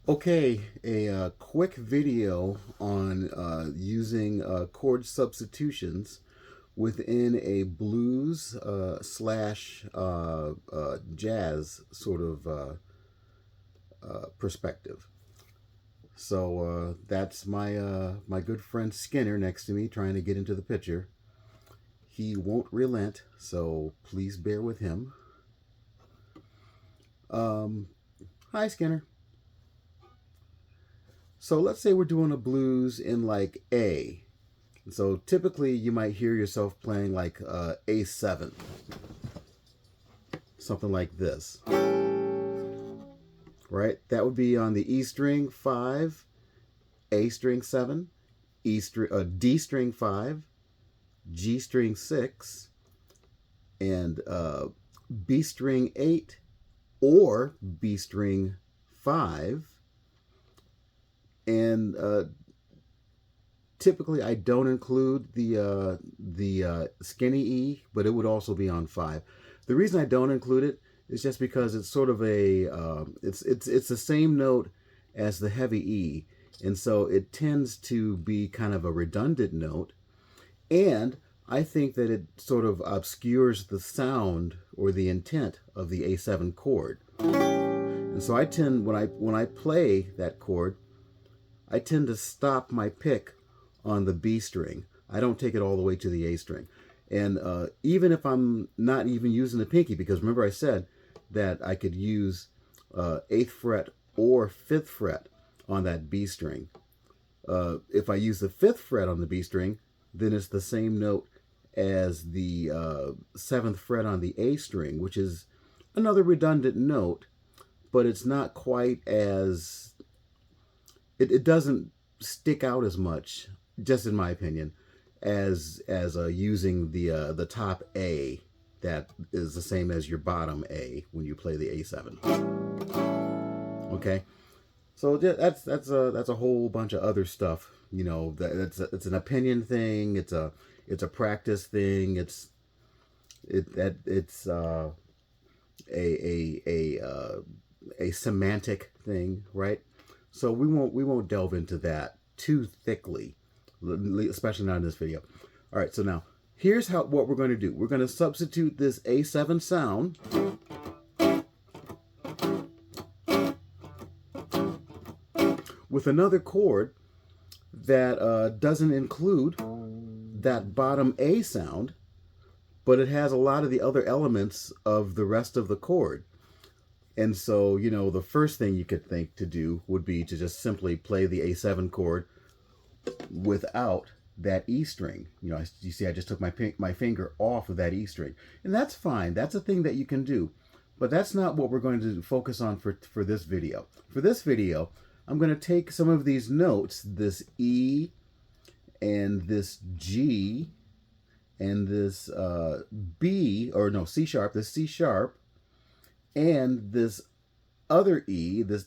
Okay, a quick video on using chord substitutions within a blues slash jazz sort of perspective. So that's my good friend Skinner next to me trying to get into the picture. He won't relent, so please bear with him. Hi, Skinner. So let's say we're doing a blues in like A. So typically you might hear yourself playing like A7, something like this, right? That would be on the E string 5, A string 7, D string 5, G string 6, and B string 8 or B string 5. And typically I don't include the skinny E, but it would also be on 5. The reason I don't include it is just because it's sort of a it's the same note as the heavy E, and so it tends to be kind of a redundant note, and I think that it sort of obscures the sound or the intent of the A7 chord. And so I tend, when I play that chord, I tend to stop my pick on the B string. I don't take it all the way to the A string. And even if I'm not even using the pinky, because remember I said that I could use 8th fret or 5th fret on that B string. If I use the 5th fret on the B string, then it's the same note as the 7th fret on the A string, which is another redundant note, but it's not quite as... It doesn't stick out as much, just in my opinion, as using the top A that is the same as your bottom A when you play the A7. Okay, so that's a whole bunch of other stuff. You know, it's an opinion thing. It's a practice thing. It's a semantic thing, right? So we won't delve into that too thickly, especially not in this video. All right, so now here's what we're going to do. We're going to substitute this A7 sound with another chord that doesn't include that bottom A sound, but it has a lot of the other elements of the rest of the chord. And so, you know, the first thing you could think to do would be to just simply play the A7 chord without that E string. You know, you see I just took my finger off of that E string. And that's fine. That's a thing that you can do. But that's not what we're going to focus on for this video. For this video, I'm going to take some of these notes, this E and this G and this B, or no, C sharp, this C sharp, and this other E, the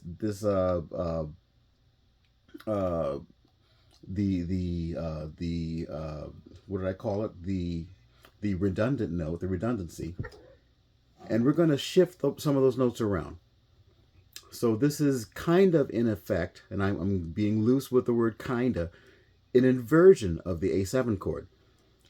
what did I call it? The redundant note, the redundancy. And we're going to shift some of those notes around. So this is kind of, in effect, and I'm being loose with the word kinda, an inversion of the A7 chord.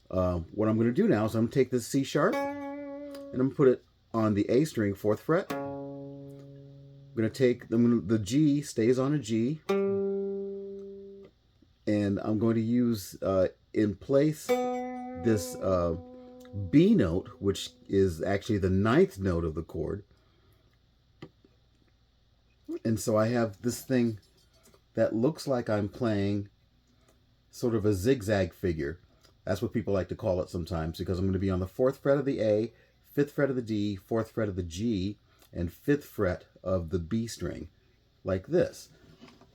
What I'm going to do now is I'm going to take this C sharp and I'm going to put it on the A string, 4th fret. I'm going to take the G, stays on a G, and I'm going to use in place this B note, which is actually the 9th note of the chord. And so I have this thing that looks like I'm playing sort of a zigzag figure. That's what people like to call it sometimes, because I'm going to be on the 4th fret of the A, 5th fret of the D, 4th fret of the G, and 5th fret of the B string, like this.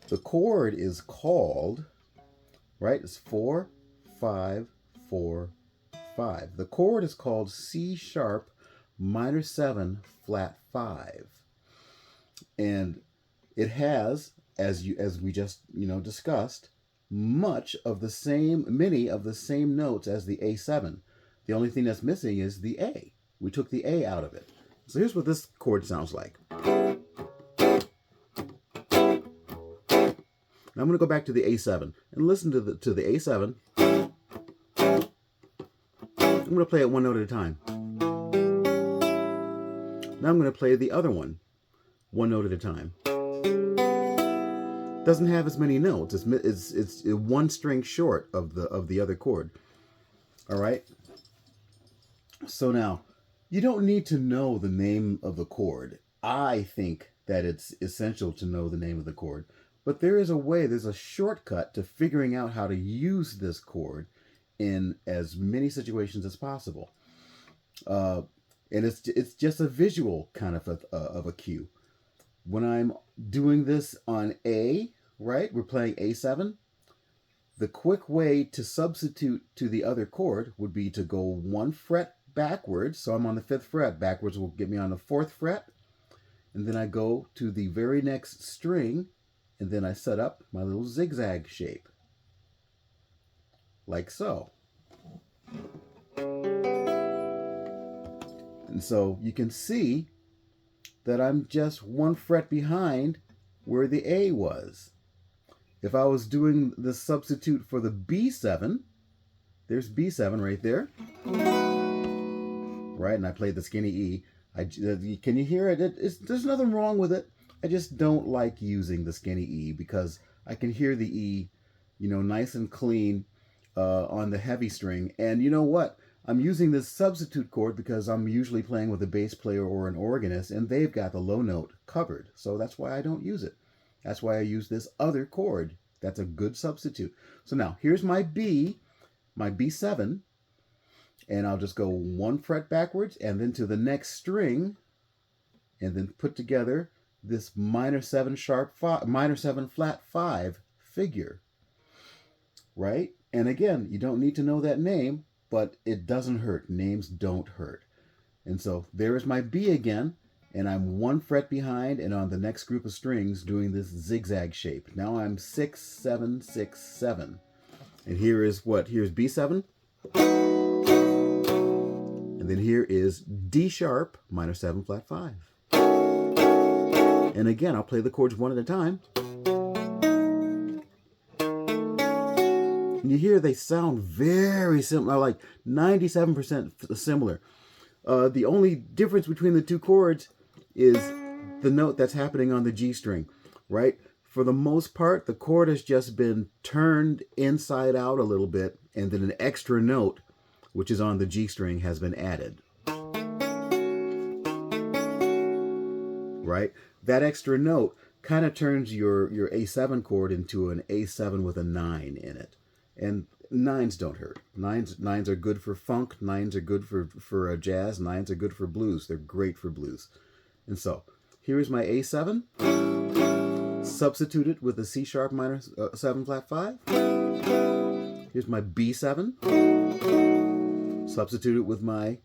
The chord is called, right, it's 4, 5, 4, 5. The chord is called C sharp minor 7 flat 5. And it has, as we just, you know, discussed, many of the same notes as the A7. The only thing that's missing is the A. We took the A out of it. So here's what this chord sounds like. Now I'm going to go back to the A7 and listen to the A7. I'm going to play it one note at a time. Now I'm going to play the other one note at a time. Doesn't have as many notes. It's one string short of the other chord. All right. So now you don't need to know the name of the chord. I think that it's essential to know the name of the chord, but there is a way. There's a shortcut to figuring out how to use this chord in as many situations as possible. And it's just a visual kind of a cue. When I'm doing this on A, right, we're playing A7. The quick way to substitute to the other chord would be to go 1 fret backwards. So I'm on the 5th fret. Backwards will get me on the 4th fret. And then I go to the very next string, and then I set up my little zigzag shape. Like so. And so you can see that I'm just 1 fret behind where the A was. If I was doing the substitute for the B7, there's B7 right there. Right, and I played the skinny E. Can you hear it? There's nothing wrong with it. I just don't like using the skinny E because I can hear the E, nice and clean on the heavy string. And you know what? I'm using this substitute chord because I'm usually playing with a bass player or an organist, and they've got the low note covered. So that's why I don't use it. That's why I use this other chord. That's a good substitute. So now here's my B7, and I'll just go 1 fret backwards and then to the next string, and then put together this minor 7 flat 5 figure, right? And again, you don't need to know that name, but it doesn't hurt. Names don't hurt. And so there's my B again, and I'm 1 fret behind and on the next group of strings doing this zigzag shape. Now I'm 6, 7, 6, 7. And here is what? Here's B7. And then here is D sharp minor 7 flat 5. And again, I'll play the chords one at a time. And you hear they sound very similar, like 97% similar. The only difference between the two chords is the note that's happening on the G string, right? For the most part, the chord has just been turned inside out a little bit, and then an extra note, which is on the G string, has been added. Right? That extra note kind of turns your A7 chord into an A7 with a 9 in it. And 9s don't hurt. Nines are good for funk. 9s are good for jazz. 9s are good for blues. They're great for blues. And so, here is my A7. Substitute it with a C sharp minor 7 flat 5. Here's my B7. Substitute it with my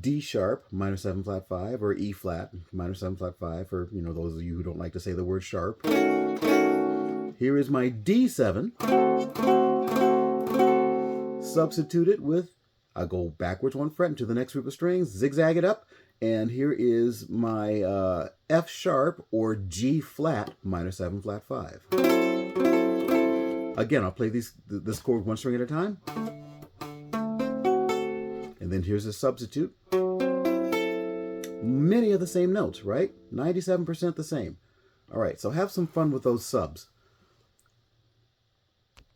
D sharp minor 7 flat 5, or E flat minor 7 flat 5, for those of you who don't like to say the word sharp. Here is my D7. Substitute it with, I'll go backwards 1 fret into the next group of strings, zigzag it up, and here is my F sharp or G flat minor 7 flat 5. Again, I'll play this chord 1 string at a time. And then here's a substitute. Many of the same notes, right? 97% the same. All right, so have some fun with those subs.